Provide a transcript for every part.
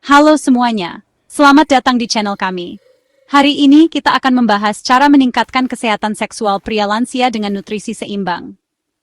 Halo semuanya, selamat datang di channel kami. Hari ini kita akan membahas cara meningkatkan kesehatan seksual pria lansia dengan nutrisi seimbang.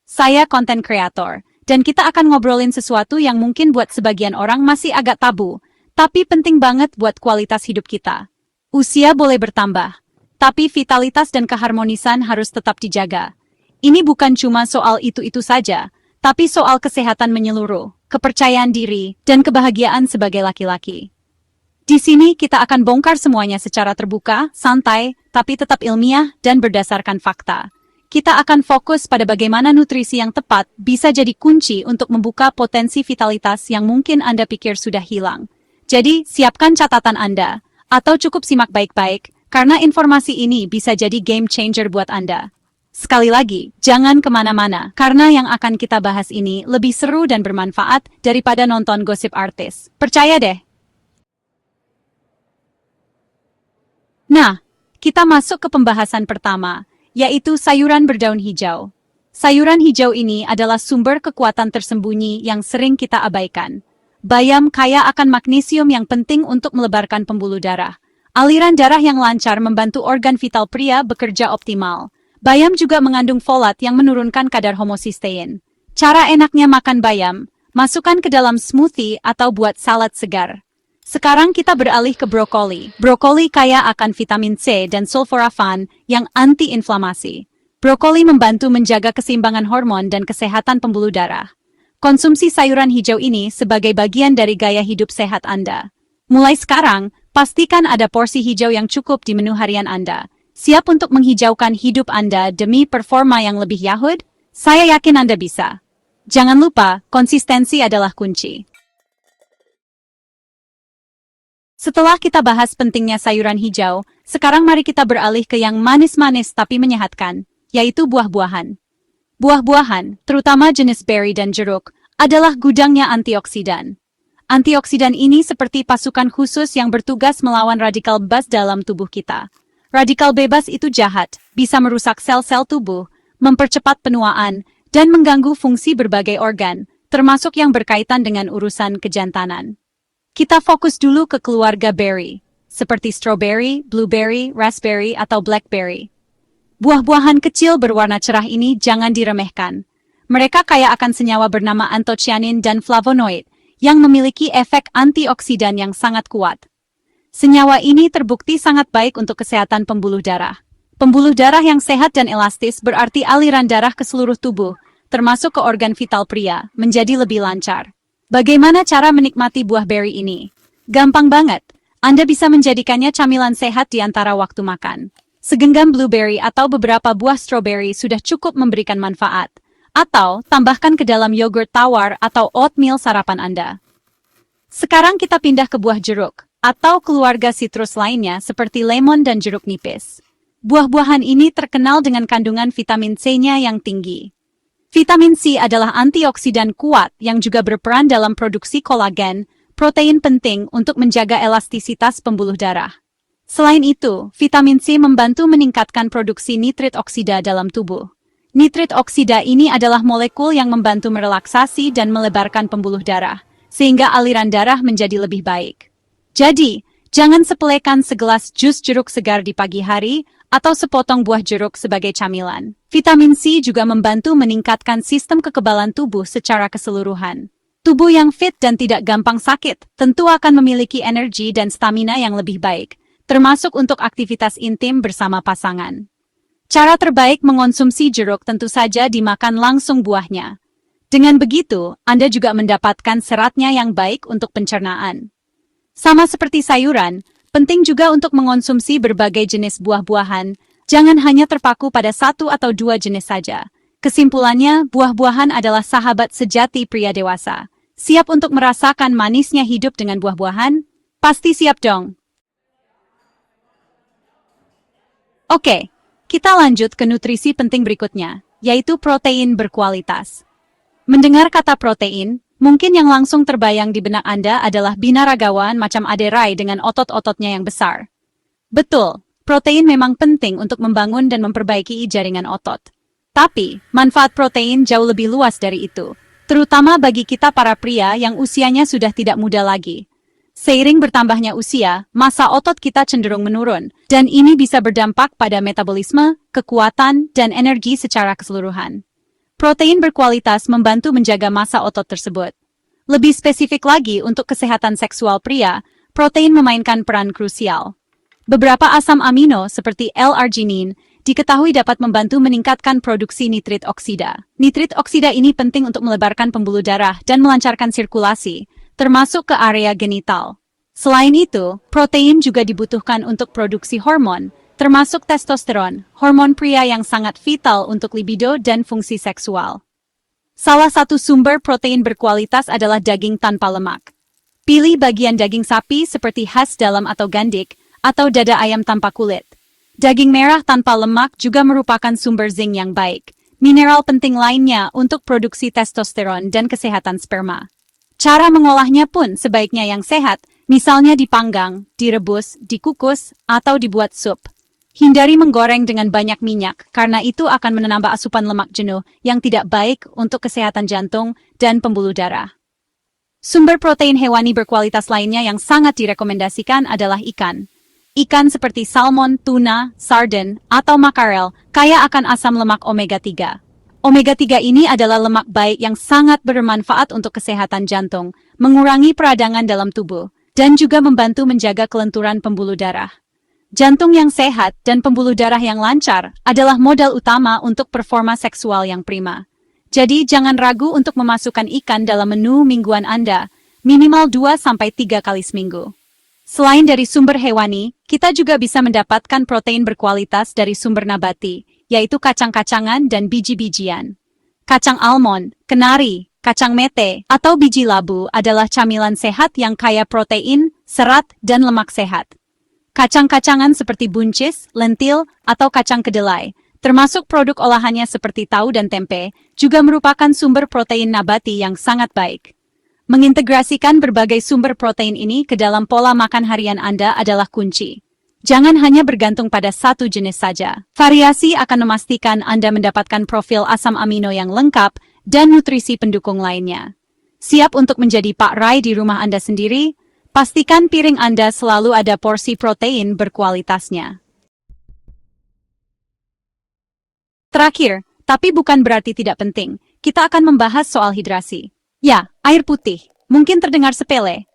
Saya content creator, dan kita akan ngobrolin sesuatu yang mungkin buat sebagian orang masih agak tabu, tapi penting banget buat kualitas hidup kita. Usia boleh bertambah, tapi vitalitas dan keharmonisan harus tetap dijaga. Ini bukan cuma soal itu-itu saja, tapi soal kesehatan menyeluruh, kepercayaan diri, dan kebahagiaan sebagai laki-laki. Di sini kita akan bongkar semuanya secara terbuka, santai, tapi tetap ilmiah dan berdasarkan fakta. Kita akan fokus pada bagaimana nutrisi yang tepat bisa jadi kunci untuk membuka potensi vitalitas yang mungkin Anda pikir sudah hilang. Jadi, siapkan catatan Anda, atau cukup simak baik-baik, karena informasi ini bisa jadi game changer buat Anda. Sekali lagi, jangan kemana-mana, karena yang akan kita bahas ini lebih seru dan bermanfaat daripada nonton gosip artis. Percaya deh! Nah, kita masuk ke pembahasan pertama, yaitu sayuran berdaun hijau. Sayuran hijau ini adalah sumber kekuatan tersembunyi yang sering kita abaikan. Bayam kaya akan magnesium yang penting untuk melebarkan pembuluh darah. Aliran darah yang lancar membantu organ vital pria bekerja optimal. Bayam juga mengandung folat yang menurunkan kadar homosistein. Cara enaknya makan bayam, masukkan ke dalam smoothie atau buat salad segar. Sekarang kita beralih ke brokoli. Brokoli kaya akan vitamin C dan sulforafan yang anti-inflamasi. Brokoli membantu menjaga keseimbangan hormon dan kesehatan pembuluh darah. Konsumsi sayuran hijau ini sebagai bagian dari gaya hidup sehat Anda. Mulai sekarang, pastikan ada porsi hijau yang cukup di menu harian Anda. Siap untuk menghijaukan hidup Anda demi performa yang lebih yahud? Saya yakin Anda bisa. Jangan lupa, konsistensi adalah kunci. Setelah kita bahas pentingnya sayuran hijau, sekarang mari kita beralih ke yang manis-manis tapi menyehatkan, yaitu buah-buahan. Buah-buahan, terutama jenis beri dan jeruk, adalah gudangnya antioksidan. Antioksidan ini seperti pasukan khusus yang bertugas melawan radikal bebas dalam tubuh kita. Radikal bebas itu jahat, bisa merusak sel-sel tubuh, mempercepat penuaan, dan mengganggu fungsi berbagai organ, termasuk yang berkaitan dengan urusan kejantanan. Kita fokus dulu ke keluarga berry, seperti strawberry, blueberry, raspberry, atau blackberry. Buah-buahan kecil berwarna cerah ini jangan diremehkan. Mereka kaya akan senyawa bernama anthocyanin dan flavonoid, yang memiliki efek antioksidan yang sangat kuat. Senyawa ini terbukti sangat baik untuk kesehatan pembuluh darah. Pembuluh darah yang sehat dan elastis berarti aliran darah ke seluruh tubuh, termasuk ke organ vital pria, menjadi lebih lancar. Bagaimana cara menikmati buah beri ini? Gampang banget. Anda bisa menjadikannya camilan sehat di antara waktu makan. Segenggam blueberry atau beberapa buah strawberry sudah cukup memberikan manfaat. Atau, tambahkan ke dalam yogurt tawar atau oatmeal sarapan Anda. Sekarang kita pindah ke buah jeruk, atau keluarga sitrus lainnya seperti lemon dan jeruk nipis. Buah-buahan ini terkenal dengan kandungan vitamin C-nya yang tinggi. Vitamin C adalah antioksidan kuat yang juga berperan dalam produksi kolagen, protein penting untuk menjaga elastisitas pembuluh darah. Selain itu, vitamin C membantu meningkatkan produksi nitrit oksida dalam tubuh. Nitrit oksida ini adalah molekul yang membantu merelaksasi dan melebarkan pembuluh darah, sehingga aliran darah menjadi lebih baik. Jadi, jangan sepelekan segelas jus jeruk segar di pagi hari atau sepotong buah jeruk sebagai camilan. Vitamin C juga membantu meningkatkan sistem kekebalan tubuh secara keseluruhan. Tubuh yang fit dan tidak gampang sakit tentu akan memiliki energi dan stamina yang lebih baik, termasuk untuk aktivitas intim bersama pasangan. Cara terbaik mengonsumsi jeruk tentu saja dimakan langsung buahnya. Dengan begitu, Anda juga mendapatkan seratnya yang baik untuk pencernaan. Sama seperti sayuran, penting juga untuk mengonsumsi berbagai jenis buah-buahan, jangan hanya terpaku pada satu atau dua jenis saja. Kesimpulannya, buah-buahan adalah sahabat sejati pria dewasa. Siap untuk merasakan manisnya hidup dengan buah-buahan? Pasti siap dong! Oke, kita lanjut ke nutrisi penting berikutnya, yaitu protein berkualitas. Mendengar kata protein, mungkin yang langsung terbayang di benak Anda adalah binaragawan macam aderai dengan otot-ototnya yang besar. Betul, protein memang penting untuk membangun dan memperbaiki jaringan otot. Tapi, manfaat protein jauh lebih luas dari itu, terutama bagi kita para pria yang usianya sudah tidak muda lagi. Seiring bertambahnya usia, massa otot kita cenderung menurun, dan ini bisa berdampak pada metabolisme, kekuatan, dan energi secara keseluruhan. Protein berkualitas membantu menjaga massa otot tersebut. Lebih spesifik lagi untuk kesehatan seksual pria, protein memainkan peran krusial. Beberapa asam amino seperti L-arginin diketahui dapat membantu meningkatkan produksi nitrit oksida. Nitrit oksida ini penting untuk melebarkan pembuluh darah dan melancarkan sirkulasi, termasuk ke area genital. Selain itu, protein juga dibutuhkan untuk produksi hormon, termasuk testosteron, hormon pria yang sangat vital untuk libido dan fungsi seksual. Salah satu sumber protein berkualitas adalah daging tanpa lemak. Pilih bagian daging sapi seperti khas dalam atau gandik, atau dada ayam tanpa kulit. Daging merah tanpa lemak juga merupakan sumber zinc yang baik, mineral penting lainnya untuk produksi testosteron dan kesehatan sperma. Cara mengolahnya pun sebaiknya yang sehat, misalnya dipanggang, direbus, dikukus, atau dibuat sup. Hindari menggoreng dengan banyak minyak, karena itu akan menambah asupan lemak jenuh yang tidak baik untuk kesehatan jantung dan pembuluh darah. Sumber protein hewani berkualitas lainnya yang sangat direkomendasikan adalah ikan. Ikan seperti salmon, tuna, sarden, atau makarel kaya akan asam lemak omega-3. Omega-3 ini adalah lemak baik yang sangat bermanfaat untuk kesehatan jantung, mengurangi peradangan dalam tubuh, dan juga membantu menjaga kelenturan pembuluh darah. Jantung yang sehat dan pembuluh darah yang lancar adalah modal utama untuk performa seksual yang prima. Jadi jangan ragu untuk memasukkan ikan dalam menu mingguan Anda, minimal 2-3 kali seminggu. Selain dari sumber hewani, kita juga bisa mendapatkan protein berkualitas dari sumber nabati, yaitu kacang-kacangan dan biji-bijian. Kacang almond, kenari, kacang mete, atau biji labu adalah camilan sehat yang kaya protein, serat, dan lemak sehat. Kacang-kacangan seperti buncis, lentil, atau kacang kedelai, termasuk produk olahannya seperti tahu dan tempe, juga merupakan sumber protein nabati yang sangat baik. Mengintegrasikan berbagai sumber protein ini ke dalam pola makan harian Anda adalah kunci. Jangan hanya bergantung pada satu jenis saja. Variasi akan memastikan Anda mendapatkan profil asam amino yang lengkap dan nutrisi pendukung lainnya. Siap untuk menjadi Pak Rai di rumah Anda sendiri? Pastikan piring Anda selalu ada porsi protein berkualitasnya. Terakhir, tapi bukan berarti tidak penting, kita akan membahas soal hidrasi. Ya, air putih. Mungkin terdengar sepele.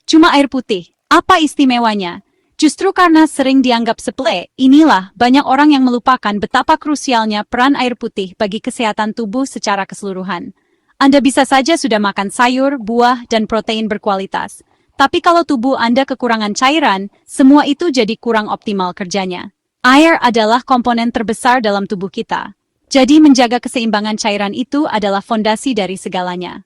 Cuma air putih. Apa istimewanya? Justru karena sering dianggap sepele, inilah banyak orang yang melupakan betapa krusialnya peran air putih bagi kesehatan tubuh secara keseluruhan. Anda bisa saja sudah makan sayur, buah, dan protein berkualitas. Tapi kalau tubuh Anda kekurangan cairan, semua itu jadi kurang optimal kerjanya. Air adalah komponen terbesar dalam tubuh kita. Jadi menjaga keseimbangan cairan itu adalah fondasi dari segalanya.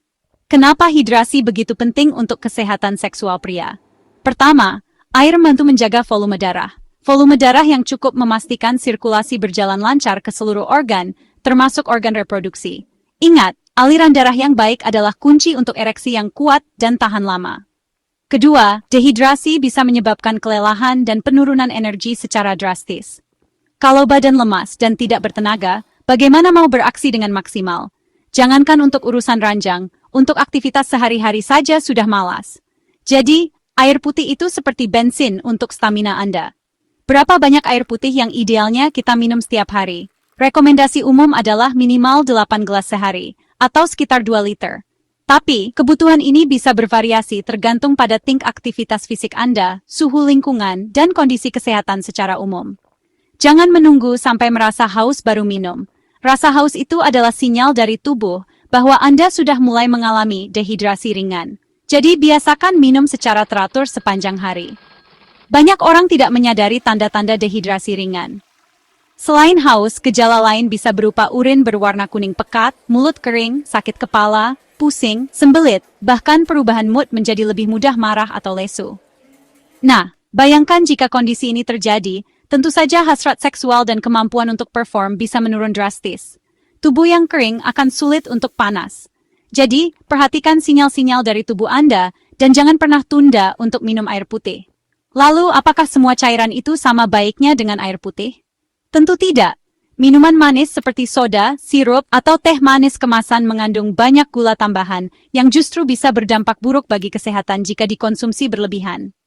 Kenapa hidrasi begitu penting untuk kesehatan seksual pria? Pertama, air membantu menjaga volume darah. Volume darah yang cukup memastikan sirkulasi berjalan lancar ke seluruh organ, termasuk organ reproduksi. Ingat, aliran darah yang baik adalah kunci untuk ereksi yang kuat dan tahan lama. Kedua, dehidrasi bisa menyebabkan kelelahan dan penurunan energi secara drastis. Kalau badan lemas dan tidak bertenaga, bagaimana mau beraksi dengan maksimal? Jangankan untuk urusan ranjang, untuk aktivitas sehari-hari saja sudah malas. Jadi, air putih itu seperti bensin untuk stamina Anda. Berapa banyak air putih yang idealnya kita minum setiap hari? Rekomendasi umum adalah minimal 8 gelas sehari, atau sekitar 2 liter. Tapi, kebutuhan ini bisa bervariasi tergantung pada tingkat aktivitas fisik Anda, suhu lingkungan, dan kondisi kesehatan secara umum. Jangan menunggu sampai merasa haus baru minum. Rasa haus itu adalah sinyal dari tubuh bahwa Anda sudah mulai mengalami dehidrasi ringan. Jadi biasakan minum secara teratur sepanjang hari. Banyak orang tidak menyadari tanda-tanda dehidrasi ringan. Selain haus, gejala lain bisa berupa urin berwarna kuning pekat, mulut kering, sakit kepala, pusing, sembelit, bahkan perubahan mood menjadi lebih mudah marah atau lesu. Nah, bayangkan jika kondisi ini terjadi, tentu saja hasrat seksual dan kemampuan untuk perform bisa menurun drastis. Tubuh yang kering akan sulit untuk panas. Jadi, perhatikan sinyal-sinyal dari tubuh Anda dan jangan pernah tunda untuk minum air putih. Lalu, apakah semua cairan itu sama baiknya dengan air putih? Tentu tidak. Minuman manis seperti soda, sirup, atau teh manis kemasan mengandung banyak gula tambahan yang justru bisa berdampak buruk bagi kesehatan jika dikonsumsi berlebihan.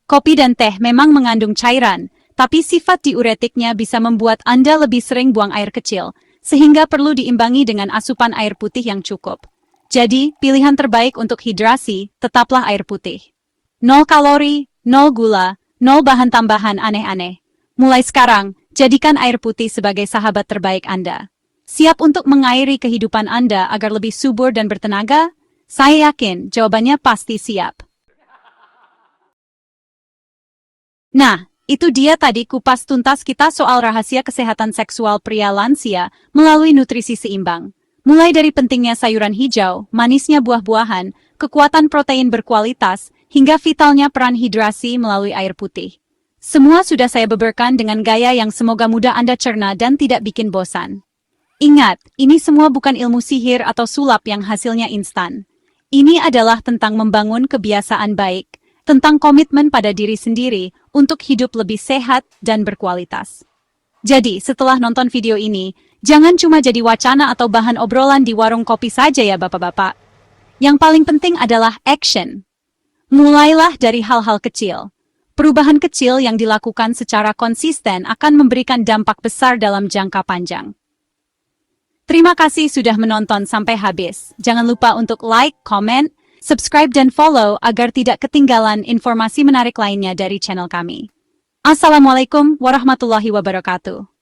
Kopi dan teh memang mengandung cairan, tapi sifat diuretiknya bisa membuat Anda lebih sering buang air kecil, sehingga perlu diimbangi dengan asupan air putih yang cukup. Jadi, pilihan terbaik untuk hidrasi tetaplah air putih. 0 kalori, 0 gula, 0 bahan tambahan aneh-aneh. Mulai sekarang, jadikan air putih sebagai sahabat terbaik Anda. Siap untuk mengairi kehidupan Anda agar lebih subur dan bertenaga? Saya yakin jawabannya pasti siap. Nah, itu dia tadi kupas tuntas kita soal rahasia kesehatan seksual pria lansia melalui nutrisi seimbang. Mulai dari pentingnya sayuran hijau, manisnya buah-buahan, kekuatan protein berkualitas, hingga vitalnya peran hidrasi melalui air putih. Semua sudah saya beberkan dengan gaya yang semoga mudah Anda cerna dan tidak bikin bosan. Ingat, ini semua bukan ilmu sihir atau sulap yang hasilnya instan. Ini adalah tentang membangun kebiasaan baik, tentang komitmen pada diri sendiri untuk hidup lebih sehat dan berkualitas. Jadi, setelah nonton video ini, jangan cuma jadi wacana atau bahan obrolan di warung kopi saja ya bapak-bapak. Yang paling penting adalah action. Mulailah dari hal-hal kecil. Perubahan kecil yang dilakukan secara konsisten akan memberikan dampak besar dalam jangka panjang. Terima kasih sudah menonton sampai habis. Jangan lupa untuk like, comment, subscribe dan follow agar tidak ketinggalan informasi menarik lainnya dari channel kami. Assalamualaikum warahmatullahi wabarakatuh.